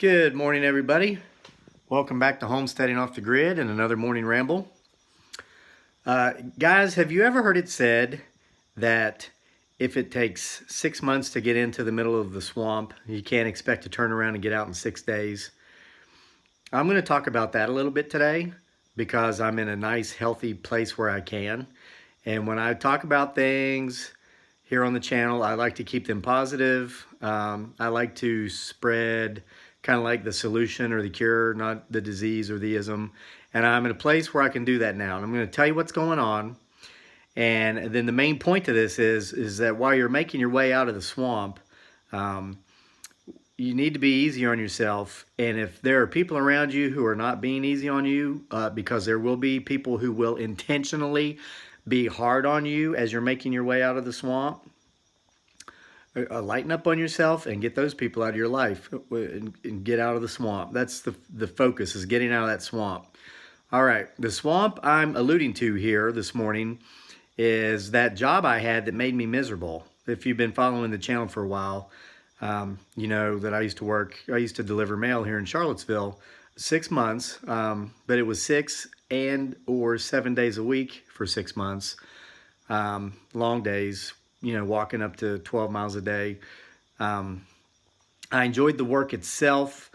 Good morning, everybody. Welcome back to Homesteading Off the Grid and another morning ramble. Guys, have you ever heard it said that if it takes 6 months to get into the middle of the swamp, you can't expect to turn around and get out in 6 days? I'm going to talk about that a little bit today because I'm in a nice, healthy place where I can. And when I talk about things here on the channel, I like to keep them positive. I like to spread kind of like the solution or the cure, not the disease or the ism. And I'm in a place where I can do that now. And I'm going to tell you what's going on. And then the main point to this is that while you're making your way out of the swamp, you need to be easy on yourself. And if there are people around you who are not being easy on you, because there will be people who will intentionally be hard on you as you're making your way out of the swamp, lighten up on yourself and get those people out of your life and get out of the swamp. That's the focus, is getting out of that swamp. All right, the swamp I'm alluding to here this morning is that job I had that made me miserable. If you've been following the channel for a while, you know that I used to deliver mail here in Charlottesville 6 months, but it was 6 or 7 days a week for 6 months, long days, you know, walking up to 12 miles a day. I enjoyed the work itself.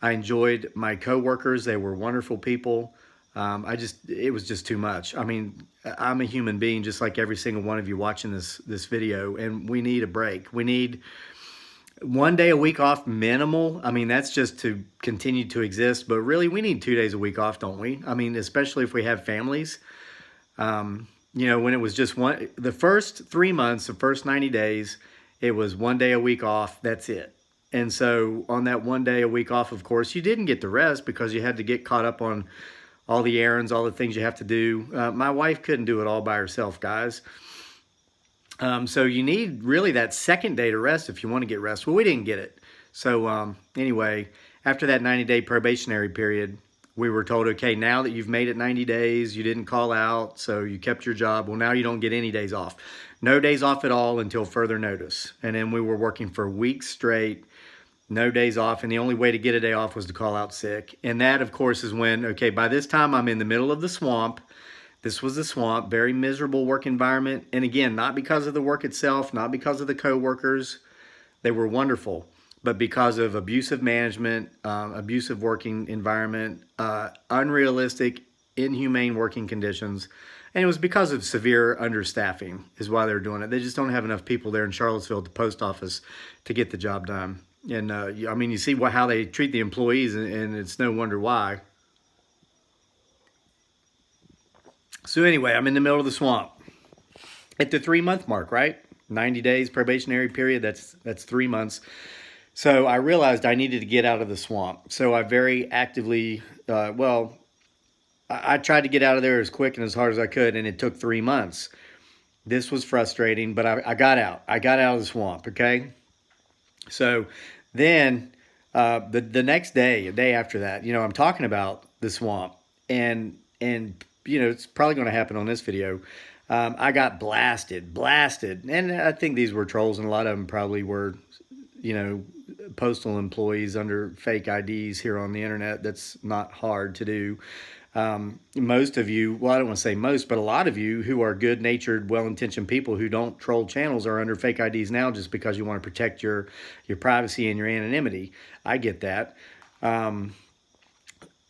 I enjoyed my coworkers. They were wonderful people. It was just too much. I mean, I'm a human being just like every single one of you watching this video, and we need a break. We need 1 day a week off minimal. I mean, that's just to continue to exist, but really we need 2 days a week off, don't we? I mean, especially if we have families. You know, when it was just the first 3 months, the first 90 days, it was 1 day a week off. That's it. And so on that 1 day a week off, of course, you didn't get the rest because you had to get caught up on all the errands, all the things you have to do. My wife couldn't do it all by herself, guys. So you need really that second day to rest if you want to get rest. Well, we didn't get it. So anyway, after that 90-day probationary period, we were told, okay, now that you've made it 90 days, you didn't call out, so you kept your job. Well, now you don't get any days off. No days off at all until further notice. And then we were working for weeks straight, no days off. And the only way to get a day off was to call out sick. And that, of course, is when, okay, by this time I'm in the middle of the swamp. This was the swamp, very miserable work environment. And again, not because of the work itself, not because of the coworkers. They were wonderful. But because of abusive management, abusive working environment, unrealistic, inhumane working conditions. And it was because of severe understaffing is why they're doing it. They just don't have enough people there in Charlottesville at the post office to get the job done. And I mean, you see how they treat the employees, and it's no wonder why. So anyway, I'm in the middle of the swamp at the 3-month mark, right? 90 days probationary period, that's 3 months. So I realized I needed to get out of the swamp. So I very actively, I tried to get out of there as quick and as hard as I could, and it took 3 months. This was frustrating, but I got out. I got out of the swamp, okay? So then the next day, a day after that, you know, I'm talking about the swamp, and you know, it's probably going to happen on this video. I got blasted. And I think these were trolls, and a lot of them probably were, you know, postal employees under fake IDs here on the internet. That's not hard to do. Most of you, well, I don't want to say most, but a lot of you who are good-natured, well-intentioned people who don't troll channels are under fake IDs now just because you want to protect your privacy and your anonymity. I get that.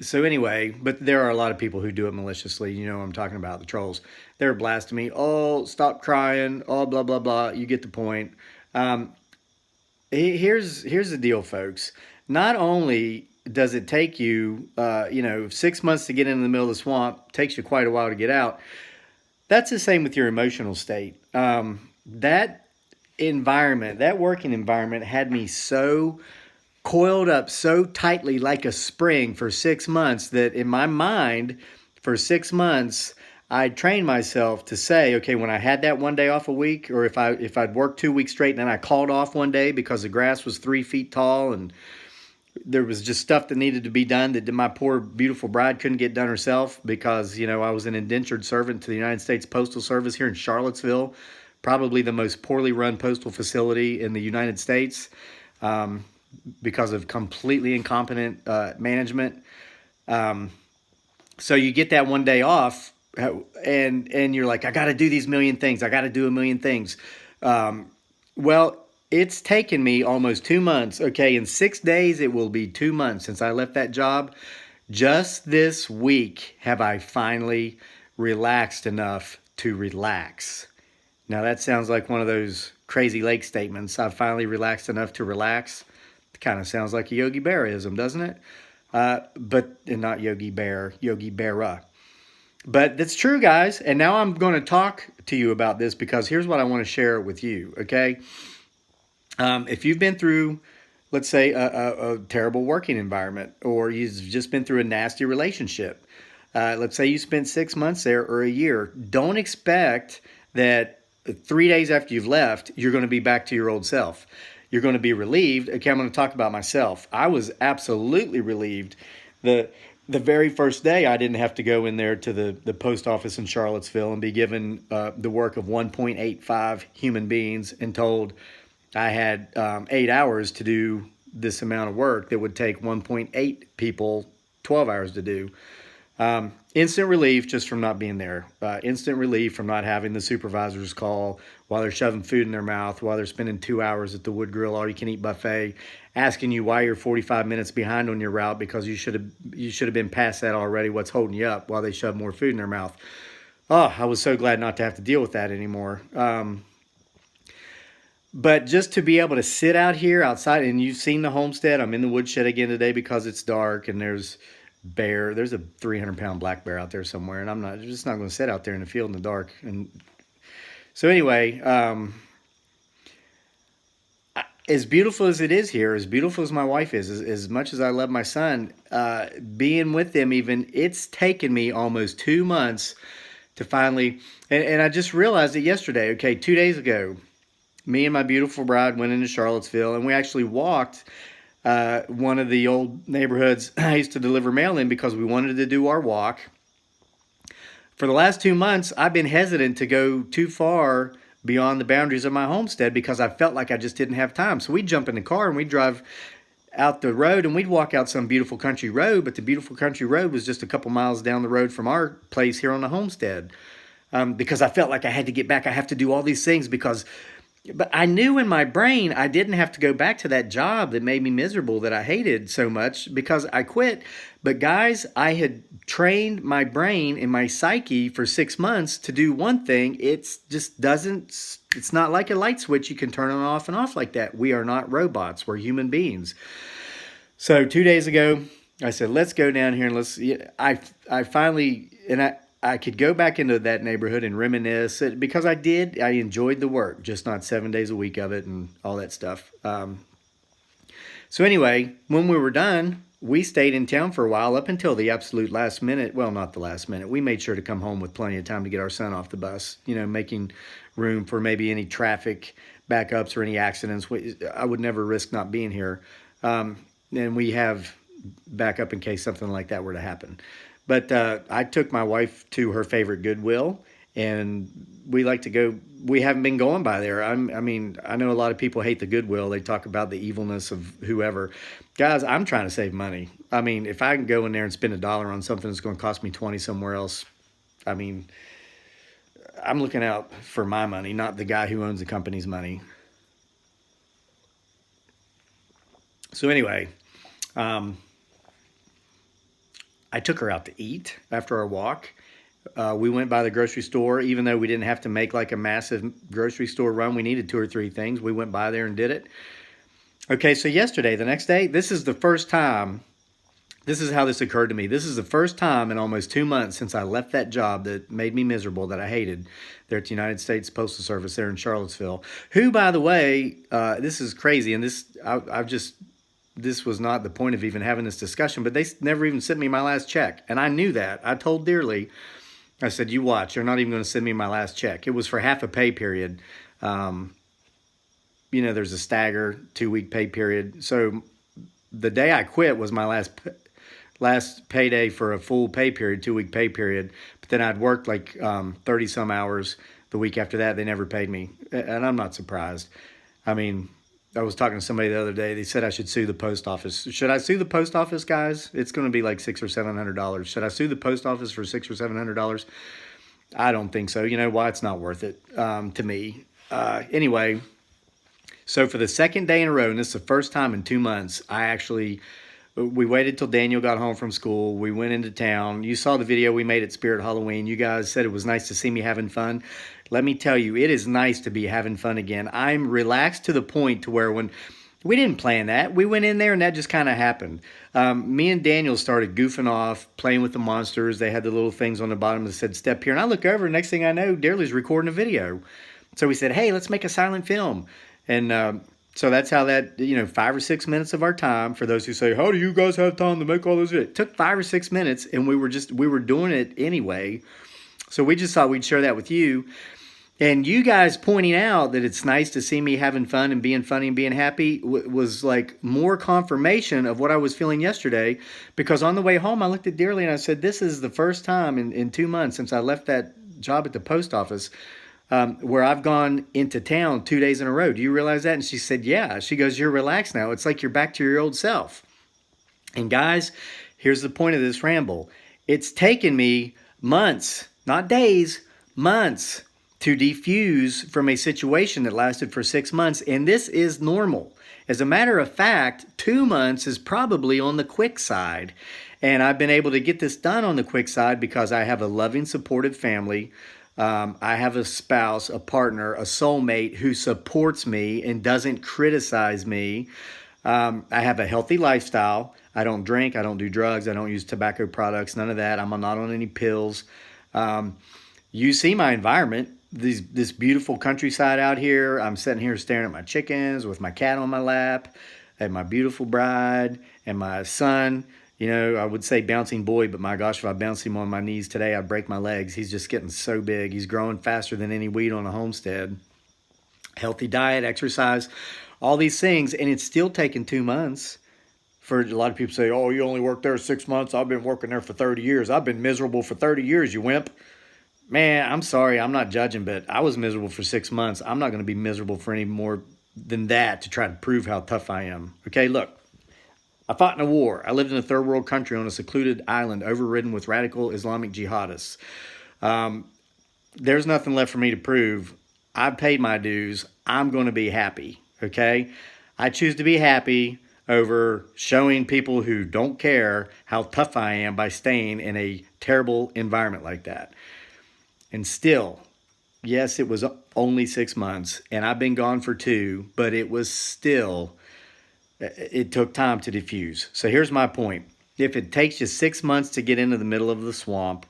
So anyway, but there are a lot of people who do it maliciously. You know what I'm talking about, the trolls. They're blasting me. Oh, stop crying. Oh, blah, blah, blah. You get the point. Here's the deal, folks. Not only does it take you, you know, 6 months to get into the middle of the swamp, takes you quite a while to get out. That's the same with your emotional state. That environment, that working environment had me so coiled up so tightly like a spring for 6 months that in my mind for 6 months, I trained myself to say, okay, when I had that 1 day off a week, or if I'd worked 2 weeks straight and then I called off 1 day because the grass was 3 feet tall and there was just stuff that needed to be done that my poor beautiful bride couldn't get done herself because, you know, I was an indentured servant to the United States Postal Service here in Charlottesville, probably the most poorly run postal facility in the United States. because of completely incompetent management. So you get that one day off, and you're like, I got to do these million things. I got to do a million things. Well, it's taken me almost 2 months. Okay, in 6 days, it will be 2 months since I left that job. Just this week have I finally relaxed enough to relax. Now, that sounds like one of those crazy lake statements. I've finally relaxed enough to relax. It kind of sounds like a Yogi Berraism, doesn't it? But not Yogi Bear, Yogi Berra. But that's true, guys. And now I'm going to talk to you about this because here's what I want to share with you, okay? If you've been through, let's say, a terrible working environment, or you've just been through a nasty relationship, let's say you spent 6 months there or a year, don't expect that 3 days after you've left, you're going to be back to your old self. You're going to be relieved. Okay, I'm going to talk about myself. I was absolutely relieved. The very first day, I didn't have to go in there to the post office in Charlottesville and be given the work of 1.85 human beings and told I had 8 hours to do this amount of work that would take 1.8 people 12 hours to do. Instant relief just from not being there. Instant relief from not having the supervisors call while they're shoving food in their mouth, while they're spending 2 hours at the Wood Grill all-you-can-eat buffet, asking you why you're 45 minutes behind on your route because you should have been past that already. What's holding you up while they shove more food in their mouth? Oh, I was so glad not to have to deal with that anymore. But just to be able to sit out here outside, and you've seen the homestead. I'm in the woodshed again today because it's dark and there's a 300-pound black bear out there somewhere, and I'm just not going to sit out there in the field in the dark. And so anyway, as beautiful as it is here, as beautiful as my wife is, as much as I love my son, being with them even, it's taken me almost 2 months to finally, and I just realized it yesterday. Okay, 2 days ago, me and my beautiful bride went into Charlottesville, and we actually walked one of the old neighborhoods I used to deliver mail in because we wanted to do our walk. For the last 2 months, I've been hesitant to go too far beyond the boundaries of my homestead because I felt like I just didn't have time. So we'd jump in the car and we'd drive out the road and we'd walk out some beautiful country road, but the beautiful country road was just a couple miles down the road from our place here on the homestead. Because I felt like I had to get back. I have to do all these things but I knew in my brain I didn't have to go back to that job that made me miserable, that I hated so much, because I quit. But guys, I had trained my brain and my psyche for 6 months to do one thing. It's not like a light switch you can turn on off and off like that. We are not robots. We're human beings. So 2 days ago, I said, let's go down here and I finally, and I could go back into that neighborhood and reminisce because I enjoyed the work, just not 7 days a week of it and all that stuff. So anyway, when we were done, we stayed in town for a while up until the absolute last minute. Well, not the last minute. We made sure to come home with plenty of time to get our son off the bus, making room for maybe any traffic backups or any accidents. I would never risk not being here. And we have backup in case something like that were to happen. But I took my wife to her favorite Goodwill, and we like to go. We haven't been going by there. I know a lot of people hate the Goodwill. They talk about the evilness of whoever. Guys, I'm trying to save money. If I can go in there and spend $1 on something that's going to cost me 20 somewhere else, I'm looking out for my money, not the guy who owns the company's money. So anyway, I took her out to eat after our walk. We went by the grocery store, even though we didn't have to make like a massive grocery store run. We needed 2 or 3 things. We went by there and did it. Okay, so yesterday, the next day, this is the first time, this is how this occurred to me. This is the first time in almost 2 months since I left that job that made me miserable, that I hated, there at the United States Postal Service there in Charlottesville. Who, by the way, this is crazy, and this was not the point of even having this discussion, but they never even sent me my last check. And I knew that. I told Dearly, I said, you watch, they're not even going to send me my last check. It was for half a pay period. There's a stagger 2-week pay period. So the day I quit was my last payday for a full pay period, 2-week pay period. But then I'd worked like 30 some hours the week after that. They never paid me. And I'm not surprised. I was talking to somebody the other day. They said I should sue the post office. Should I sue the post office, guys? It's going to be like $600 or $700. Should I sue the post office for $600 or $700? I don't think so. You know why? It's not worth it to me. Anyway, so for the second day in a row, and this is the first time in 2 months, we waited till Daniel got home from school. We went into town. You saw the video we made at Spirit Halloween. You guys said it was nice to see me having fun. Let me tell you, it is nice to be having fun again. I'm relaxed to the point to where when we didn't plan that, we went in there and that just kind of happened. Me and Daniel started goofing off, playing with the monsters. They had the little things on the bottom that said step here. And I look over, and next thing I know, Darley's recording a video. So we said, hey, let's make a silent film. And so that's how that, 5 or 6 minutes of our time, for those who say, how do you guys have time to make all those videos? It took 5 or 6 minutes, and we were doing it anyway. So we just thought we'd share that with you. And you guys pointing out that it's nice to see me having fun and being funny and being happy was like more confirmation of what I was feeling yesterday. Because on the way home, I looked at Dearly and I said, this is the first time in 2 months since I left that job at the post office where I've gone into town 2 days in a row. Do you realize that? And she said, yeah. She goes, you're relaxed now. It's like you're back to your old self. And guys, here's the point of this ramble. It's taken me months, not days, months, to defuse from a situation that lasted for 6 months. And this is normal. As a matter of fact, 2 months is probably on the quick side. And I've been able to get this done on the quick side because I have a loving, supportive family. I have a spouse, a partner, a soulmate who supports me and doesn't criticize me. I have a healthy lifestyle. I don't drink. I don't do drugs. I don't use tobacco products. None of that. I'm not on any pills. You see my environment. This beautiful countryside out here. I'm sitting here staring at my chickens with my cat on my lap, at my beautiful bride and my son. I would say bouncing boy, but my gosh, if I bounced him on my knees today, I'd break my legs. He's just getting so big. He's growing faster than any weed on a homestead. Healthy diet, exercise, all these things, and it's still taking 2 months. For a lot of people say, oh, you only worked there 6 months. I've been working there for 30 years. I've been miserable for 30 years, you wimp. Man, I'm sorry, I'm not judging, but I was miserable for 6 months. I'm not going to be miserable for any more than that to try to prove how tough I am. Okay, look, I fought in a war. I lived in a third world country on a secluded island overridden with radical Islamic jihadists. There's nothing left for me to prove. I've paid my dues. I'm going to be happy, okay? I choose to be happy over showing people who don't care how tough I am by staying in a terrible environment like that. And still, yes, it was only 6 months, and I've been gone for 2, but it took time to diffuse. So here's my point. If it takes you 6 months to get into the middle of the swamp,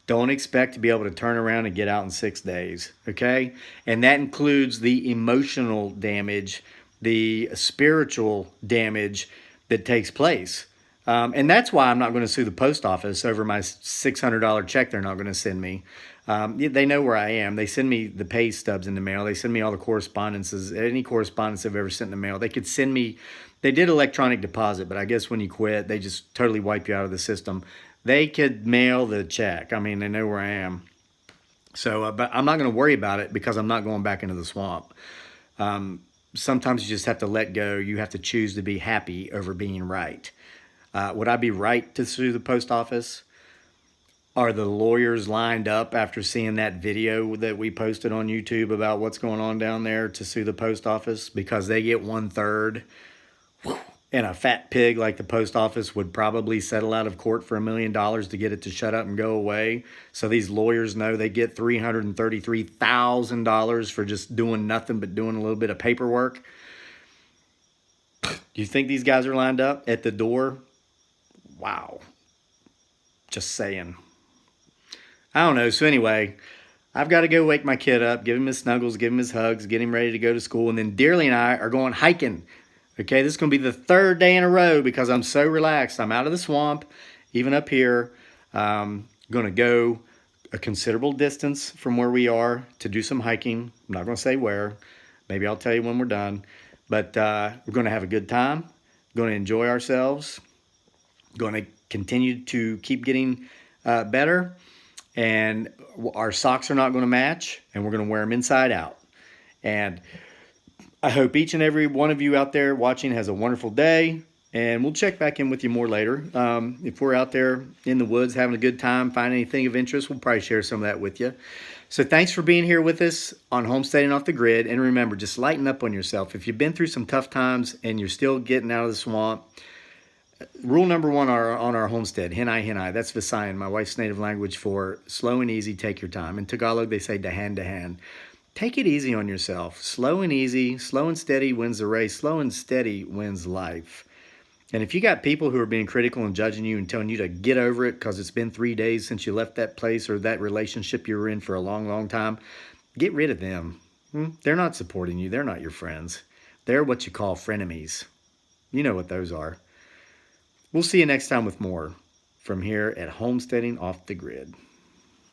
don't expect to be able to turn around and get out in 6 days, okay? And that includes the emotional damage, the spiritual damage that takes place. And that's why I'm not going to sue the post office over my $600 check they're not going to send me. They know where I am. They send me the pay stubs in the mail. They send me all the correspondences, any correspondence I've ever sent in the mail. They could send me, they did electronic deposit, but I guess when you quit, they just totally wipe you out of the system. They could mail the check. I mean, they know where I am. So, but I'm not going to worry about it because I'm not going back into the swamp. Sometimes you just have to let go. You have to choose to be happy over being right. Would I be right to sue the post office? Are the lawyers lined up after seeing that video that we posted on YouTube about what's going on down there to sue the post office? Because they get 1/3. And a fat pig like the post office would probably settle out of court for $1 million to get it to shut up and go away. So these lawyers know they get $333,000 for just doing nothing but doing a little bit of paperwork. Do you think these guys are lined up at the door? Wow. Just saying. I don't know. So anyway, I've got to go wake my kid up, give him his snuggles, give him his hugs, get him ready to go to school. And then Dearly and I are going hiking. Okay, this is going to be the 3rd day in a row because I'm so relaxed. I'm out of the swamp, even up here. Going to go a considerable distance from where we are to do some hiking. I'm not going to say where. Maybe I'll tell you when we're done. But we're going to have a good time. Going to enjoy ourselves. Going to continue to keep getting better. And our socks are not going to match. And we're going to wear them inside out. And I hope each and every one of you out there watching has a wonderful day. And we'll check back in with you more later. If we're out there in the woods having a good time, find anything of interest, we'll probably share some of that with you. So thanks for being here with us on Homesteading Off the Grid. And remember, just lighten up on yourself. If you've been through some tough times and you're still getting out of the swamp, rule number one on our homestead, henai henai, that's Visayan, my wife's native language for slow and easy, take your time. In Tagalog, they say dahan dahan. Take it easy on yourself. Slow and easy, slow and steady wins the race. Slow and steady wins life. And if you got people who are being critical and judging you and telling you to get over it because it's been 3 days since you left that place or that relationship you were in for a long, long time, get rid of them. They're not supporting you. They're not your friends. They're what you call frenemies. You know what those are. We'll see you next time with more from here at Homesteading Off the Grid.